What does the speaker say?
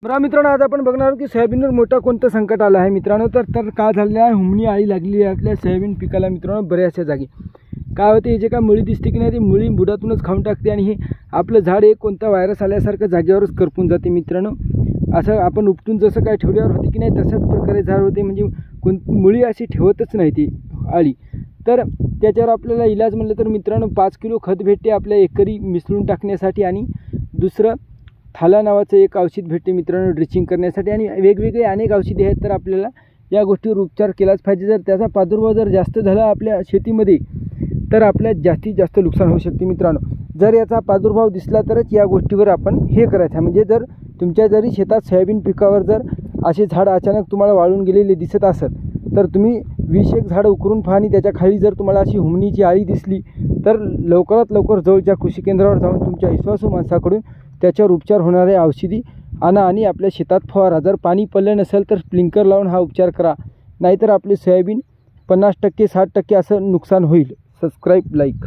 बरं मित्रांनो, आज आपण बघणार आहोत की सोयाबीनवर मोठा कोणतं संकट आलं आहे मित्रांनो. तर काय झालेलं आहे, हुमणी आळी लागलेली आहे आपल्या सोयाबीन पिकाला मित्रांनो. बऱ्याचशा जागी काय होते, हे जे काय मुळी दिसते की नाही, ती मुळी बुडातूनच खाऊन टाकते आणि हे आपलं झाड एक कोणता व्हायरस आल्यासारखं जागेवरच करपून जाते मित्रांनो. असं आपण उपटून जसं काय ठेवल्यावर होते की नाही, तशाच प्रकारे झाड होते. म्हणजे मुळी अशी ठेवतच नाही ती आळी. तर त्याच्यावर आपल्याला इलाज म्हणलं तर मित्रांनो 5 किलो खत भेटते आपल्या एकरी मिसळून टाकण्यासाठी, आणि दुसरं थाला नावाचं एक औषध भेटते मित्रांनो ड्रिचिंग करण्यासाठी, आणि वेगवेगळे अनेक औषधे आहेत. तर आपल्याला या गोष्टीवर उपचार केलाच पाहिजे. जर त्याचा प्रादुर्भाव जर जास्त झाला आपल्या शेतीमध्ये तर आपल्या जास्तीत जास्त नुकसान होऊ शकते मित्रांनो. जर याचा प्रादुर्भाव दिसला तरच या गोष्टीवर आपण हे करायचं. म्हणजे जर तुमच्या जरी शेतात सोयाबीन पिकावर जर असे झाड अचानक तुम्हाला वाळून गेलेले दिसत असेल तर तुम्ही 20 झाडं उकरून पहा, आणि त्याच्या खाली जर तुम्हाला अशी हुमणीची आळी दिसली तर लवकरात लवकर जवळच्या कृषी केंद्रावर जाऊन तुमच्या विश्वासू माणसाकडून त्याच्यावर उपचार होणारे औषधी आणा आणि आपल्या शेतात फवारा. जर पाणी पडलं नसेल तर स्प्रिंकलर लावून हा उपचार करा, नाहीतर आपले सोयाबीन 50% 60% असं नुकसान होईल. Subscribe, like.